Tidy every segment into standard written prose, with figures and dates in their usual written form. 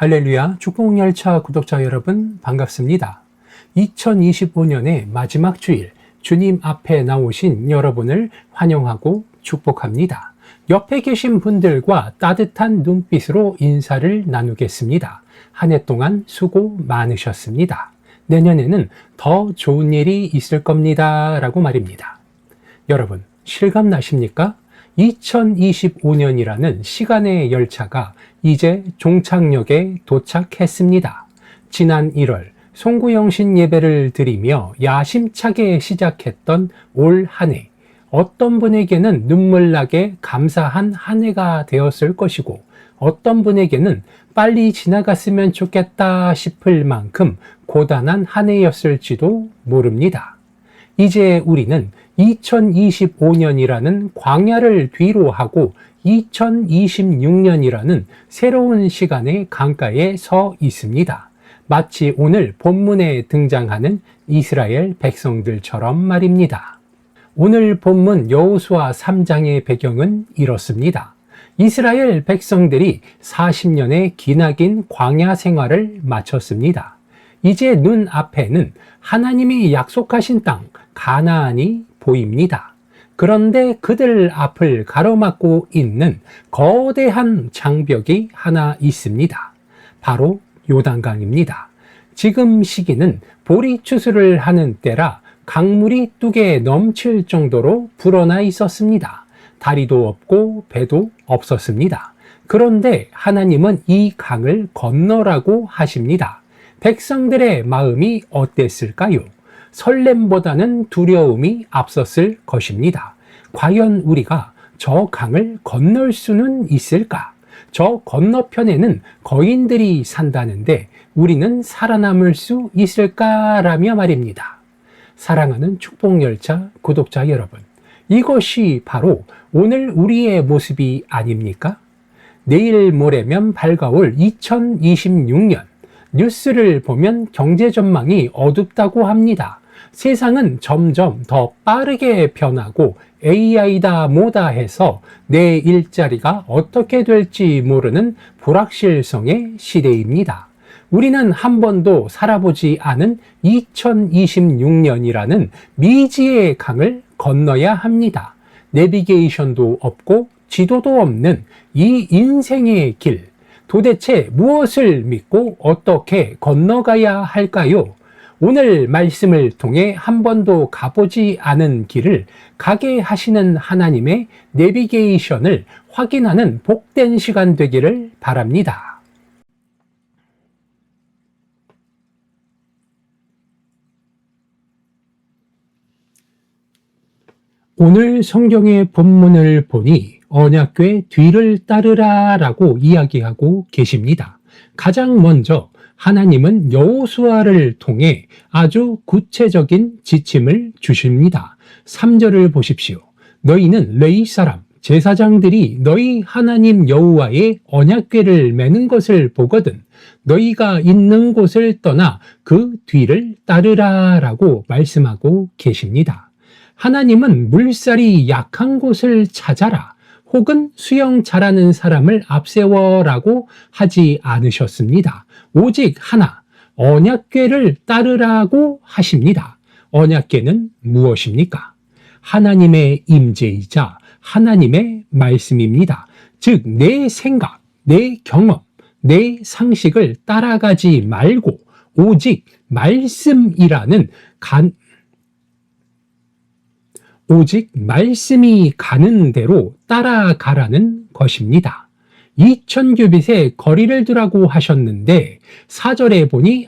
할렐루야, 축복열차 구독자 여러분 반갑습니다. 2025년의 마지막 주일 주님 앞에 나오신 여러분을 환영하고 축복합니다. 옆에 계신 분들과 따뜻한 눈빛으로 인사를 나누겠습니다. 한 해 동안 수고 많으셨습니다. 내년에는 더 좋은 일이 있을 겁니다 라고 말입니다. 여러분 실감나십니까? 2025년이라는 시간의 열차가 이제 종착역에 도착했습니다. 지난 1월 송구영신 예배를 드리며 야심차게 시작했던 올 한 해, 어떤 분에게는 눈물나게 감사한 한 해가 되었을 것이고 어떤 분에게는 빨리 지나갔으면 좋겠다 싶을 만큼 고단한 한 해였을지도 모릅니다. 이제 우리는 2025년이라는 광야를 뒤로 하고 2026년이라는 새로운 시간의 강가에 서 있습니다. 마치 오늘 본문에 등장하는 이스라엘 백성들처럼 말입니다. 오늘 본문 여호수아 3장의 배경은 이렇습니다. 이스라엘 백성들이 40년의 기나긴 광야 생활을 마쳤습니다. 이제 눈앞에는 하나님이 약속하신 땅 가나안이 보입니다. 그런데 그들 앞을 가로막고 있는 거대한 장벽이 하나 있습니다. 바로 요단강입니다. 지금 시기는 보리 추수를 하는 때라 강물이 뚝에 넘칠 정도로 불어나 있었습니다. 다리도 없고 배도 없었습니다. 그런데 하나님은 이 강을 건너라고 하십니다. 백성들의 마음이 어땠을까요? 설렘보다는 두려움이 앞섰을 것입니다. 과연 우리가 저 강을 건널 수는 있을까? 저 건너편에는 거인들이 산다는데 우리는 살아남을 수 있을까라며 말입니다. 사랑하는 축복열차 구독자 여러분, 이것이 바로 오늘 우리의 모습이 아닙니까? 내일 모레면 밝아올 2026년, 뉴스를 보면 경제 전망이 어둡다고 합니다. 세상은 점점 더 빠르게 변하고 AI다 뭐다 해서 내 일자리가 어떻게 될지 모르는 불확실성의 시대입니다. 우리는 한 번도 살아보지 않은 2026년이라는 미지의 강을 건너야 합니다. 내비게이션도 없고 지도도 없는 이 인생의 길, 도대체 무엇을 믿고 어떻게 건너가야 할까요? 오늘 말씀을 통해 한 번도 가보지 않은 길을 가게 하시는 하나님의 내비게이션을 확인하는 복된 시간 되기를 바랍니다. 오늘 성경의 본문을 보니 언약궤 뒤를 따르라 라고 이야기하고 계십니다. 가장 먼저 하나님은 여호수아를 통해 아주 구체적인 지침을 주십니다. 3절을 보십시오. 너희는 레위 사람 제사장들이 너희 하나님 여호와의 언약궤를 매는 것을 보거든 너희가 있는 곳을 떠나 그 뒤를 따르라 라고 말씀하고 계십니다. 하나님은 물살이 약한 곳을 찾아라 혹은 수영 잘하는 사람을 앞세워라고 하지 않으셨습니다. 오직 하나, 언약궤를 따르라고 하십니다. 언약궤는 무엇입니까? 하나님의 임재이자 하나님의 말씀입니다. 즉, 내 생각, 내 경험, 내 상식을 따라가지 말고 오직 말씀이라는 오직 말씀이 가는 대로 따라가라는 것입니다. 2000규빗의 거리를 두라고 하셨는데 4절에 보니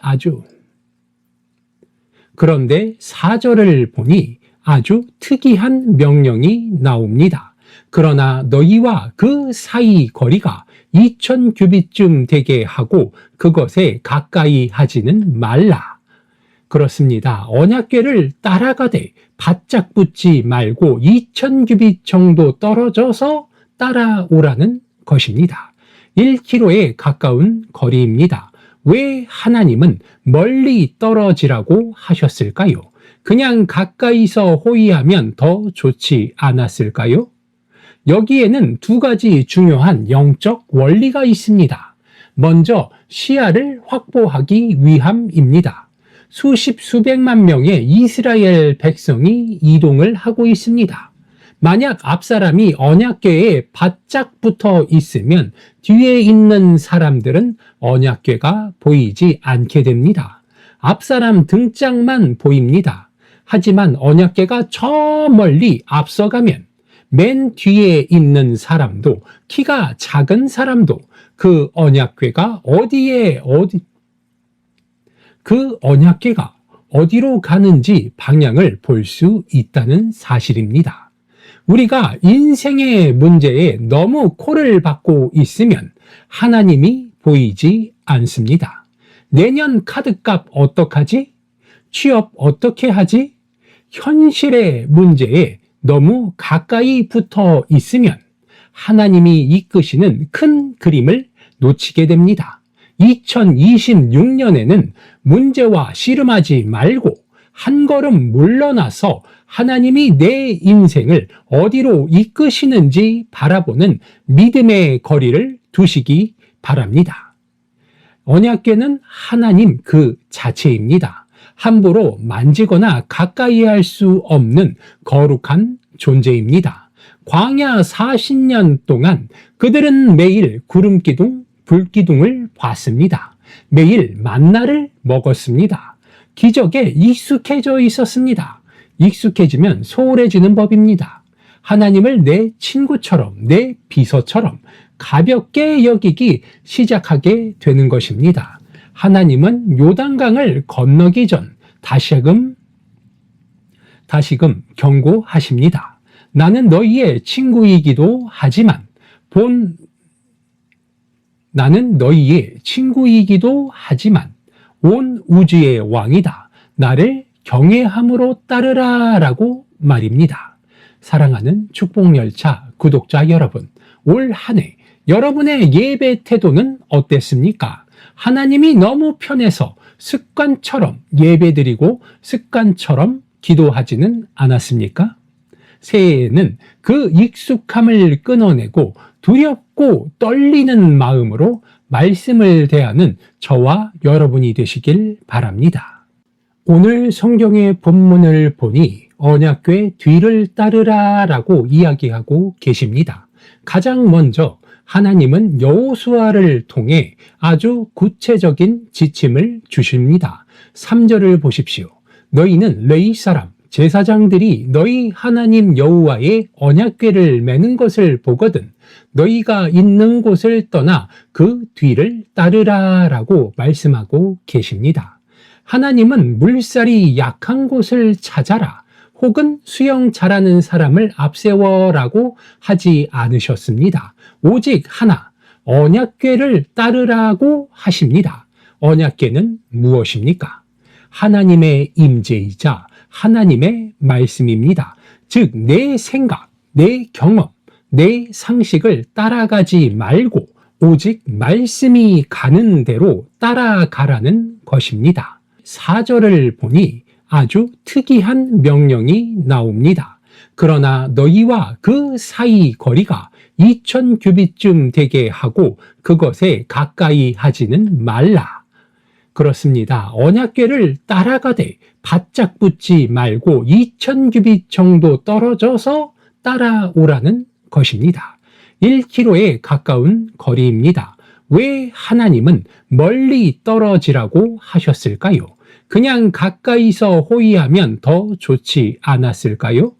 그런데 4절을 보니 아주 특이한 명령이 나옵니다. 그러나 너희와 그 사이 거리가 2000규빗쯤 되게 하고 그것에 가까이 하지는 말라. 그렇습니다. 언약궤를 따라가되 바짝 붙지 말고 2000규빗 정도 떨어져서 따라오라는 것입니다. 1km에 가까운 거리입니다. 왜 하나님은 멀리 떨어지라고 하셨을까요? 그냥 가까이서 호위하면 더 좋지 않았을까요? 여기에는 두 가지 중요한 영적 원리가 있습니다. 먼저 시야를 확보하기 위함입니다. 수십 수백만 명의 이스라엘 백성이 이동을 하고 있습니다. 만약 앞 사람이 언약궤에 바짝 붙어 있으면 뒤에 있는 사람들은 언약궤가 보이지 않게 됩니다. 앞 사람 등짝만 보입니다. 하지만 언약궤가 저 멀리 앞서가면 맨 뒤에 있는 사람도, 키가 작은 사람도 그 언약궤가 그 언약궤가 어디로 가는지 방향을 볼 수 있다는 사실입니다. 우리가 인생의 문제에 너무 코를 박고 있으면 하나님이 보이지 않습니다. 내년 카드값 어떡하지? 취업 어떻게 하지? 현실의 문제에 너무 가까이 붙어 있으면 하나님이 이끄시는 큰 그림을 놓치게 됩니다. 2026년에는 문제와 씨름하지 말고 한 걸음 물러나서 하나님이 내 인생을 어디로 이끄시는지 바라보는 믿음의 거리를 두시기 바랍니다. 언약궤는 하나님 그 자체입니다. 함부로 만지거나 가까이 할 수 없는 거룩한 존재입니다. 광야 40년 동안 그들은 매일 구름기둥, 불기둥을 봤습니다. 매일 만나를 먹었습니다. 기적에 익숙해져 있었습니다. 익숙해지면 소홀해지는 법입니다. 하나님을 내 친구처럼, 내 비서처럼 가볍게 여기기 시작하게 되는 것입니다. 하나님은 요단강을 건너기 전 다시금 경고하십니다. 나는 너희의 친구이기도 하지만 온 우주의 왕이다. 나를 경외함으로 따르라 라고 말입니다. 사랑하는 축복열차 구독자 여러분, 올 한 해 여러분의 예배 태도는 어땠습니까? 하나님이 너무 편해서 습관처럼 예배드리고 습관처럼 기도하지는 않았습니까? 새해에는 그 익숙함을 끊어내고 두렵고 떨리는 마음으로 말씀을 대하는 저와 여러분이 되시길 바랍니다. 오늘 성경의 본문을 보니 언약궤 뒤를 따르라 라고 이야기하고 계십니다. 가장 먼저 하나님은 여호수아를 통해 아주 구체적인 지침을 주십니다. 3절을 보십시오. 너희는 레위 사람 제사장들이 너희 하나님 여호와의 언약궤를 매는 것을 보거든 너희가 있는 곳을 떠나 그 뒤를 따르라 라고 말씀하고 계십니다. 하나님은 물살이 약한 곳을 찾아라 혹은 수영 잘하는 사람을 앞세워라고 하지 않으셨습니다. 오직 하나, 언약궤를 따르라고 하십니다. 언약궤는 무엇입니까? 하나님의 임재이자 하나님의 말씀입니다. 즉, 내 생각, 내 경험, 내 상식을 따라가지 말고 오직 말씀이 가는 대로 따라가라는 것입니다. 4절을 보니 아주 특이한 명령이 나옵니다. 그러나 너희와 그 사이 거리가 2000규빗쯤 되게 하고 그것에 가까이 하지는 말라. 그렇습니다. 언약궤를 따라가되 바짝 붙지 말고 2000규빗 정도 떨어져서 따라오라는 것입니다. 1km에 가까운 거리입니다. 왜 하나님은 멀리 떨어지라고 하셨을까요? 그냥 가까이서 호위하면 더 좋지 않았을까요?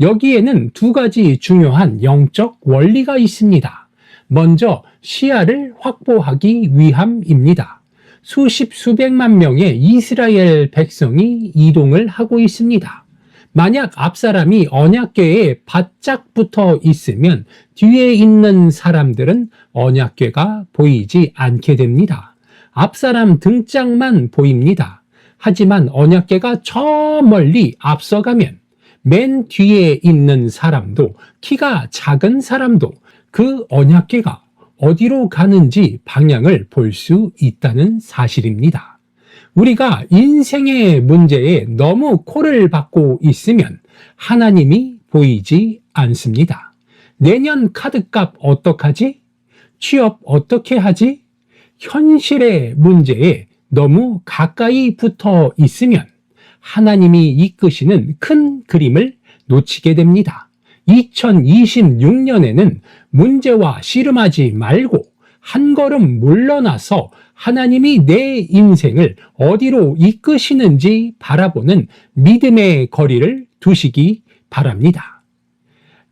여기에는 두 가지 중요한 영적 원리가 있습니다. 먼저 시야를 확보하기 위함입니다. 수십 수백만 명의 이스라엘 백성이 이동을 하고 있습니다. 만약 앞 사람이 언약궤에 바짝 붙어 있으면 뒤에 있는 사람들은 언약궤가 보이지 않게 됩니다. 앞 사람 등짝만 보입니다. 하지만 언약궤가 저 멀리 앞서가면 맨 뒤에 있는 사람도, 키가 작은 사람도 그 언약궤가 어디로 가는지 방향을 볼 수 있다는 사실입니다. 우리가 인생의 문제에 너무 코를 박고 있으면 하나님이 보이지 않습니다. 내년 카드값 어떡하지? 취업 어떻게 하지? 현실의 문제에 너무 가까이 붙어 있으면 하나님이 이끄시는 큰 그림을 놓치게 됩니다. 2026년에는 문제와 씨름하지 말고 한 걸음 물러나서 하나님이 내 인생을 어디로 이끄시는지 바라보는 믿음의 거리를 두시기 바랍니다.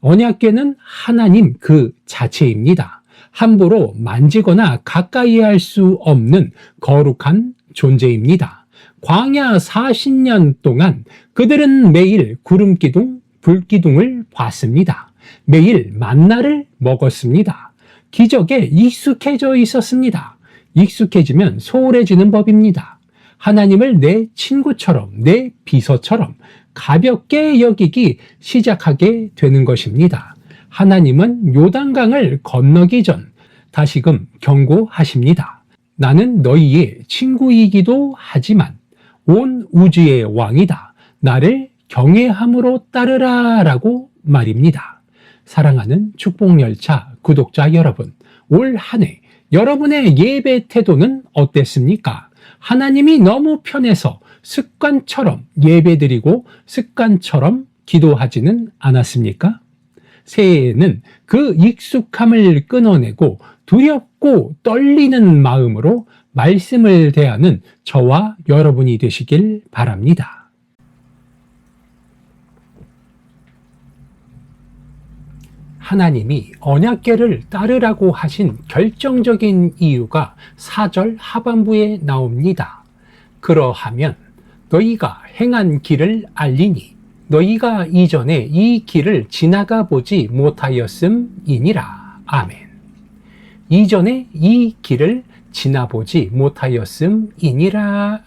언약궤는 하나님 그 자체입니다. 함부로 만지거나 가까이 할 수 없는 거룩한 존재입니다. 광야 40년 동안 그들은 매일 구름기둥, 불기둥을 봤습니다. 매일 만나를 먹었습니다. 기적에 익숙해져 있었습니다. 익숙해지면 소홀해지는 법입니다. 하나님을 내 친구처럼, 내 비서처럼 가볍게 여기기 시작하게 되는 것입니다. 하나님은 요단강을 건너기 전 다시금 경고하십니다. 나는 너희의 친구이기도 하지만 온 우주의 왕이다. 나를 경외함으로 따르라 라고 말입니다. 사랑하는 축복열차 구독자 여러분, 올 한 해 여러분의 예배 태도는 어땠습니까? 하나님이 너무 편해서 습관처럼 예배드리고 습관처럼 기도하지는 않았습니까? 새해에는 그 익숙함을 끊어내고 두렵고 떨리는 마음으로 말씀을 대하는 저와 여러분이 되시길 바랍니다. 하나님이 언약궤를 따르라고 하신 결정적인 이유가 4절 하반부에 나옵니다. 그러하면 너희가 행한 길을 알리니 너희가 이전에 이 길을 지나가 보지 못하였음이니라. 아멘. 이전에 이 길을 지나보지 못하였음이니라.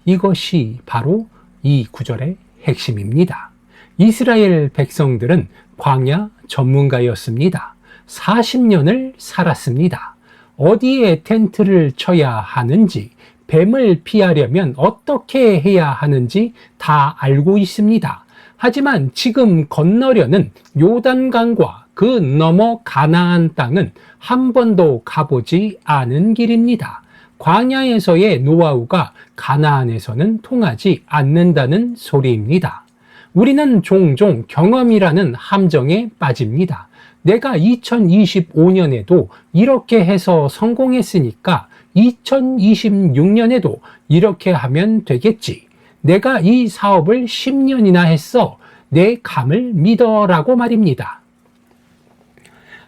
이것이 바로 이 구절의 핵심입니다. 이스라엘 백성들은 광야 전문가였습니다. 40년을 살았습니다. 어디에 텐트를 쳐야 하는지, 뱀을 피하려면 어떻게 해야 하는지 다 알고 있습니다. 하지만 지금 건너려는 요단강과 그 너머 가나안 땅은 한 번도 가보지 않은 길입니다. 광야에서의 노하우가 가나안에서는 통하지 않는다는 소리입니다. 우리는 종종 경험이라는 함정에 빠집니다. 내가 2025년에도 이렇게 해서 성공했으니까 2026년에도 이렇게 하면 되겠지. 내가 이 사업을 10년이나 했어. 내 감을 믿어라고 말입니다.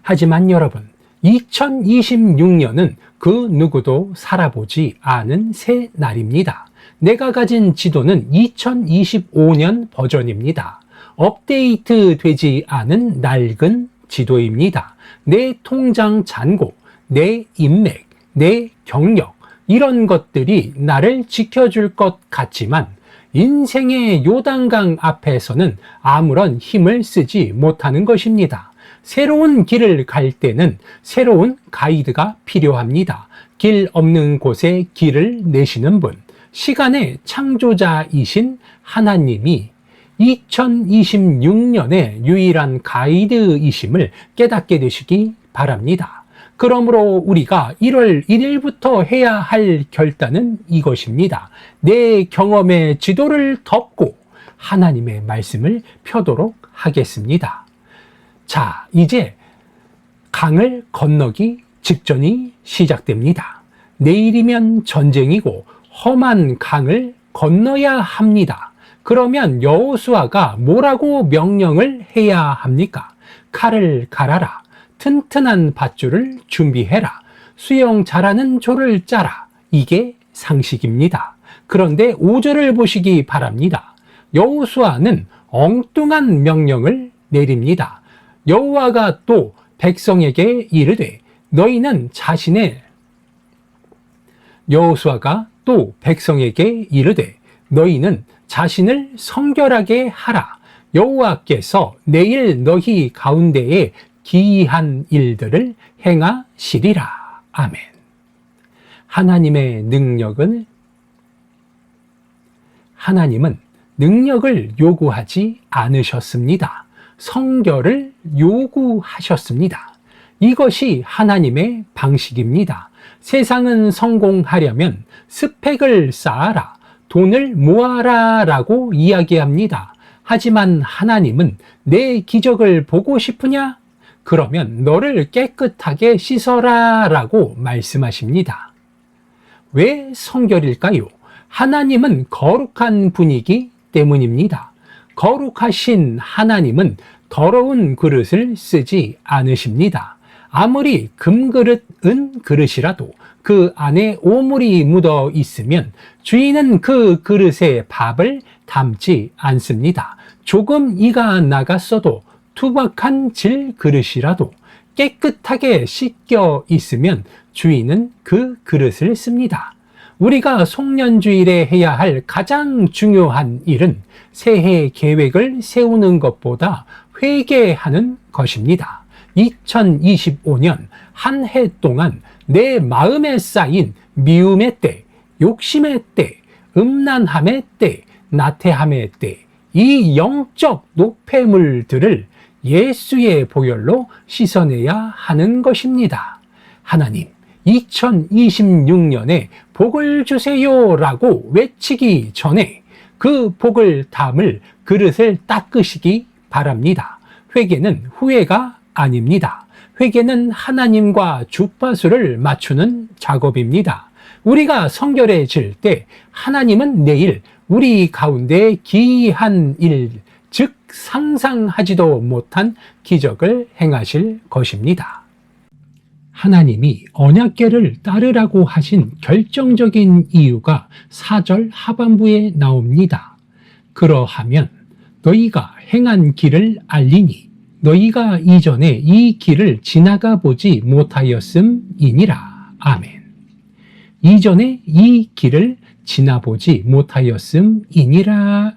하지만 여러분, 2026년은 그 누구도 살아보지 않은 새 날입니다. 내가 가진 지도는 2025년 버전입니다. 업데이트 되지 않은 낡은 지도입니다. 내 통장 잔고, 내 인맥, 내 경력, 이런 것들이 나를 지켜줄 것 같지만 인생의 요단강 앞에서는 아무런 힘을 쓰지 못하는 것입니다. 새로운 길을 갈 때는 새로운 가이드가 필요합니다. 길 없는 곳에 길을 내시는 분, 시간의 창조자이신 하나님이 2026년의 유일한 가이드이심을 깨닫게 되시기 바랍니다. 그러므로 우리가 1월 1일부터 해야 할 결단은 이것입니다. 내 경험의 지도를 덮고 하나님의 말씀을 펴도록 하겠습니다. 자, 이제 강을 건너기 직전이 시작됩니다. 내일이면 전쟁이고 험한 강을 건너야 합니다. 그러면 여호수아가 뭐라고 명령을 해야 합니까? 칼을 갈아라. 튼튼한 밧줄을 준비해라. 수영 잘하는 조를 짜라. 이게 상식입니다. 그런데 5절을 보시기 바랍니다. 여호수아는 엉뚱한 명령을 내립니다. 여호와가 또 백성에게 이르되 너희는 여호수아가 또 백성에게 이르되 너희는 자신을 성결하게 하라. 여호와께서 내일 너희 가운데에 기이한 일들을 행하시리라. 아멘. 하나님은 능력을 요구하지 않으셨습니다. 성결을 요구하셨습니다. 이것이 하나님의 방식입니다. 세상은 성공하려면 스펙을 쌓아라, 돈을 모아라 라고 이야기합니다. 하지만 하나님은 내 기적을 보고 싶으냐? 그러면 너를 깨끗하게 씻어라 라고 말씀하십니다. 왜 성결일까요? 하나님은 거룩한 분이기 때문입니다. 거룩하신 하나님은 더러운 그릇을 쓰지 않으십니다. 아무리 금그릇, 은그릇이라도 그 안에 오물이 묻어 있으면 주인은 그 그릇에 밥을 담지 않습니다. 조금 이가 나갔어도 투박한 질 그릇이라도 깨끗하게 씻겨 있으면 주인은 그 그릇을 씁니다. 우리가 송년주일에 해야 할 가장 중요한 일은 새해 계획을 세우는 것보다 회개하는 것입니다. 2025년 한 해 동안 내 마음에 쌓인 미움의 때, 욕심의 때, 음란함의 때, 나태함의 때, 이 영적 노폐물들을 예수의 보혈로 씻어내야 하는 것입니다. 하나님, 2026년에 복을 주세요 라고 외치기 전에 그 복을 담을 그릇을 닦으시기 바랍니다. 회개는 후회가 아닙니다. 회개는 하나님과 주파수를 맞추는 작업입니다. 우리가 성결해질 때 하나님은 내일 우리 가운데 기이한 일, 즉 상상하지도 못한 기적을 행하실 것입니다. 하나님이 언약궤를 따르라고 하신 결정적인 이유가 4절 하반부에 나옵니다. 그러하면 너희가 행한 길을 알리니 너희가 이전에 이 길을 지나가 보지 못하였음이니라. 아멘. 이전에 이 길을 지나보지 못하였음이니라.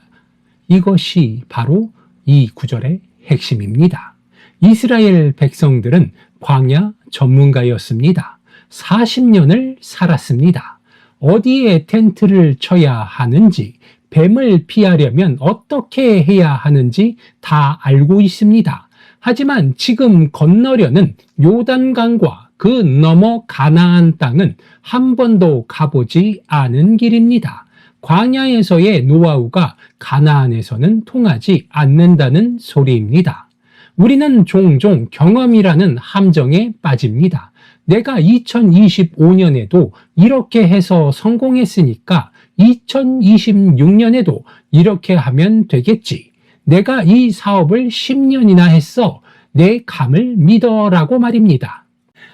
이것이 바로 이 구절의 핵심입니다. 이스라엘 백성들은 광야 전문가였습니다. 40년을 살았습니다. 어디에 텐트를 쳐야 하는지, 뱀을 피하려면 어떻게 해야 하는지 다 알고 있습니다. 하지만 지금 건너려는 요단강과 그 너머 가나안 땅은 한 번도 가보지 않은 길입니다. 광야에서의 노하우가 가나안에서는 통하지 않는다는 소리입니다. 우리는 종종 경험이라는 함정에 빠집니다. 내가 2025년에도 이렇게 해서 성공했으니까 2026년에도 이렇게 하면 되겠지. 내가 이 사업을 10년이나 했어. 내 감을 믿어라고 말입니다.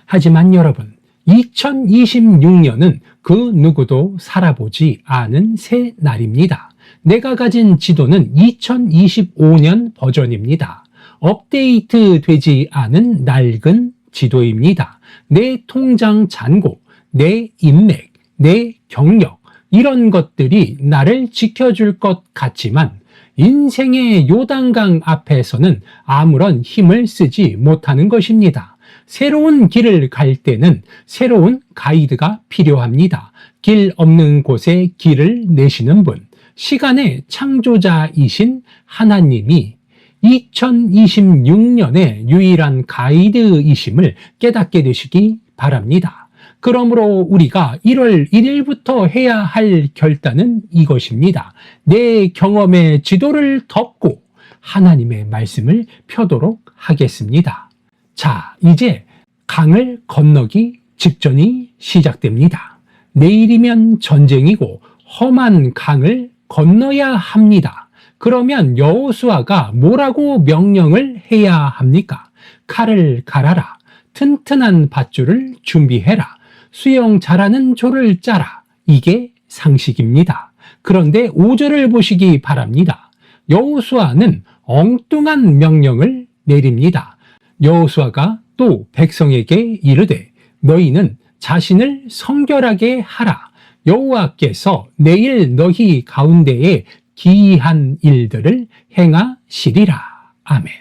하지만 여러분, 2026년은 그 누구도 살아보지 않은 새 날입니다. 내가 가진 지도는 2025년 버전입니다. 업데이트 되지 않은 낡은 지도입니다. 내 통장 잔고, 내 인맥, 내 경력, 이런 것들이 나를 지켜줄 것 같지만 인생의 요단강 앞에서는 아무런 힘을 쓰지 못하는 것입니다. 새로운 길을 갈 때는 새로운 가이드가 필요합니다. 길 없는 곳에 길을 내시는 분, 시간의 창조자이신 하나님이 2026년의 유일한 가이드이심을 깨닫게 되시기 바랍니다. 그러므로 우리가 1월 1일부터 해야 할 결단은 이것입니다. 내 경험의 지도를 덮고 하나님의 말씀을 펴도록 하겠습니다. 자, 이제 강을 건너기 직전이 시작됩니다. 내일이면 전쟁이고 험한 강을 건너야 합니다. 그러면 여호수아가 뭐라고 명령을 해야 합니까? 칼을 갈아라. 튼튼한 밧줄을 준비해라. 수영 잘하는 조를 짜라. 이게 상식입니다. 그런데 5절을 보시기 바랍니다. 여호수아는 엉뚱한 명령을 내립니다. 여호수아가 또 백성에게 이르되 너희는 자신을 성결하게 하라. 여호와께서 내일 너희 가운데에 기이한 일들을 행하시리라. 아멘.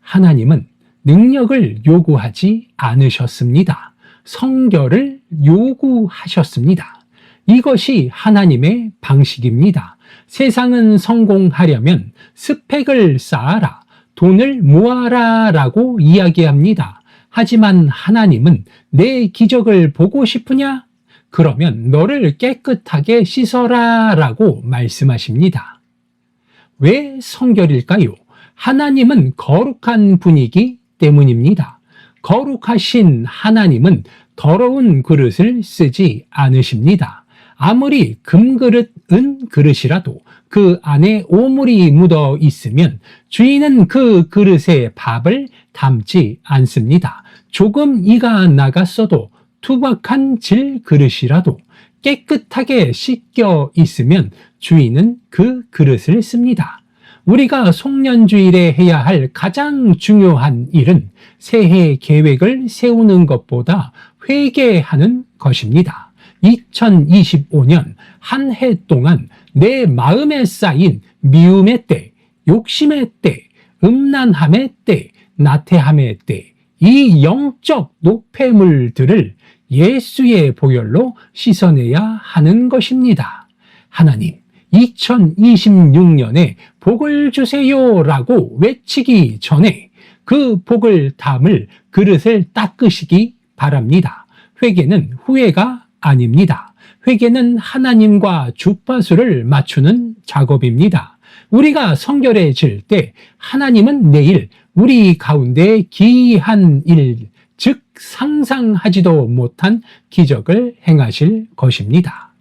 하나님은 능력을 요구하지 않으셨습니다. 성결을 요구하셨습니다. 이것이 하나님의 방식입니다. 세상은 성공하려면 스펙을 쌓아라, 돈을 모아라 라고 이야기합니다. 하지만 하나님은 내 기적을 보고 싶으냐? 그러면 너를 깨끗하게 씻어라 라고 말씀하십니다. 왜 성결일까요? 하나님은 거룩한 분이기 때문입니다. 거룩하신 하나님은 더러운 그릇을 쓰지 않으십니다. 아무리 금그릇, 은그릇이라도 그 안에 오물이 묻어 있으면 주인은 그 그릇에 밥을 담지 않습니다. 조금 이가 나갔어도 투박한 질 그릇이라도 깨끗하게 씻겨 있으면 주인은 그 그릇을 씁니다. 우리가 송년주일에 해야 할 가장 중요한 일은 새해 계획을 세우는 것보다 회개하는 것입니다. 2025년 한 해 동안 내 마음에 쌓인 미움의 때, 욕심의 때, 음란함의 때, 나태함의 때, 이 영적 노폐물들을 예수의 보혈로 씻어내야 하는 것입니다. 하나님, 2026년에 복을 주세요라고 외치기 전에 그 복을 담을 그릇을 닦으시기 바랍니다. 회개는 후회가 아닙니다. 회개는 하나님과 주파수를 맞추는 작업입니다. 우리가 성결해질 때 하나님은 내일 우리 가운데 기이한 일, 즉 상상하지도 못한 기적을 행하실 것입니다.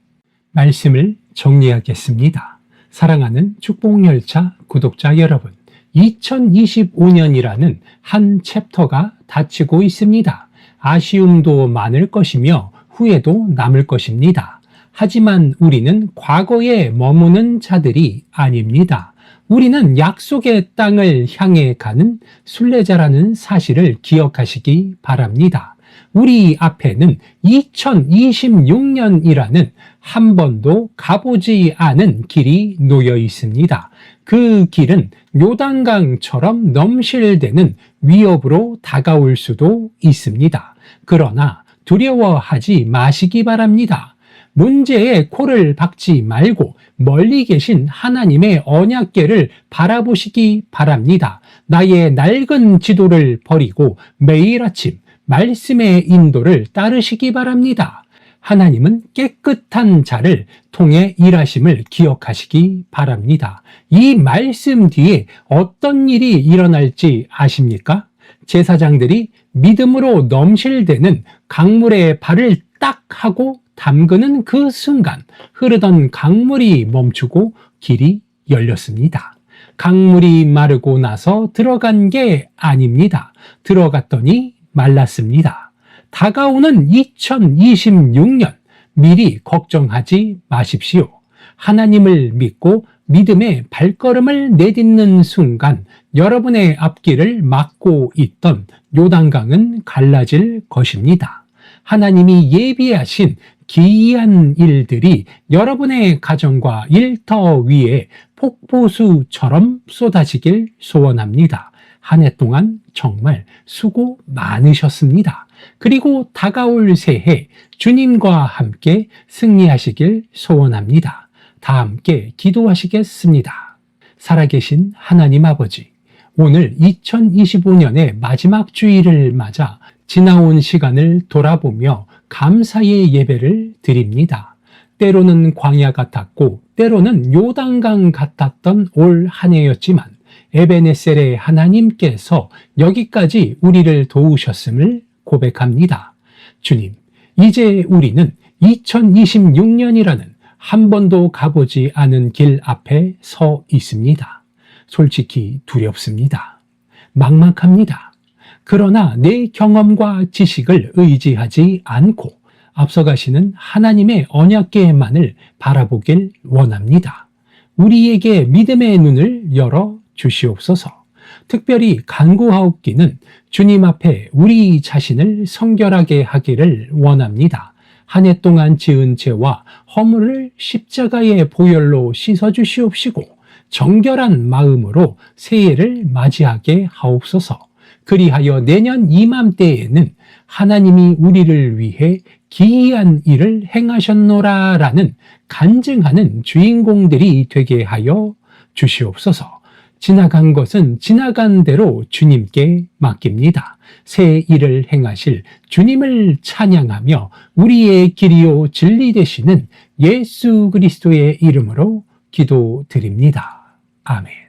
말씀을 정리하겠습니다. 사랑하는 축복열차 구독자 여러분, 2025년이라는 한 챕터가 닫히고 있습니다. 아쉬움도 많을 것이며 후회도 남을 것입니다. 하지만 우리는 과거에 머무는 자들이 아닙니다. 우리는 약속의 땅을 향해 가는 순례자라는 사실을 기억하시기 바랍니다. 우리 앞에는 2026년이라는 한 번도 가보지 않은 길이 놓여 있습니다. 그 길은 요단강처럼 넘실대는 위협으로 다가올 수도 있습니다. 그러나 두려워하지 마시기 바랍니다. 문제에 코를 박지 말고 멀리 계신 하나님의 언약궤를 바라보시기 바랍니다. 나의 낡은 지도를 버리고 매일 아침 말씀의 인도를 따르시기 바랍니다. 하나님은 깨끗한 자를 통해 일하심을 기억하시기 바랍니다. 이 말씀 뒤에 어떤 일이 일어날지 아십니까? 제사장들이 믿음으로 넘실대는 강물에 발을 딱 하고 담그는 그 순간 흐르던 강물이 멈추고 길이 열렸습니다. 강물이 마르고 나서 들어간 게 아닙니다. 들어갔더니 말랐습니다. 다가오는 2026년 미리 걱정하지 마십시오. 하나님을 믿고 믿음의 발걸음을 내딛는 순간 여러분의 앞길을 막고 있던 요단강은 갈라질 것입니다. 하나님이 예비하신 기이한 일들이 여러분의 가정과 일터 위에 폭포수처럼 쏟아지길 소원합니다. 한 해 동안 정말 수고 많으셨습니다. 그리고 다가올 새해 주님과 함께 승리하시길 소원합니다. 다 함께 기도하시겠습니다. 살아계신 하나님 아버지, 오늘 2025년의 마지막 주일을 맞아 지나온 시간을 돌아보며 감사의 예배를 드립니다. 때로는 광야 같았고 때로는 요단강 같았던 올 한 해였지만 에베네셀의 하나님께서 여기까지 우리를 도우셨음을 고백합니다. 주님, 이제 우리는 2026년이라는 한 번도 가보지 않은 길 앞에 서 있습니다. 솔직히 두렵습니다. 막막합니다. 그러나 내 경험과 지식을 의지하지 않고 앞서가시는 하나님의 언약궤만을 바라보길 원합니다. 우리에게 믿음의 눈을 열어 주시옵소서. 특별히 간구하옵기는 주님 앞에 우리 자신을 성결하게 하기를 원합니다. 한 해 동안 지은 죄와 허물을 십자가의 보혈로 씻어주시옵시고 정결한 마음으로 새해를 맞이하게 하옵소서. 그리하여 내년 이맘때에는 하나님이 우리를 위해 기이한 일을 행하셨노라라는 간증하는 주인공들이 되게 하여 주시옵소서. 지나간 것은 지나간 대로 주님께 맡깁니다. 새 일을 행하실 주님을 찬양하며 우리의 길이요 진리 되시는 예수 그리스도의 이름으로 기도드립니다. 아멘.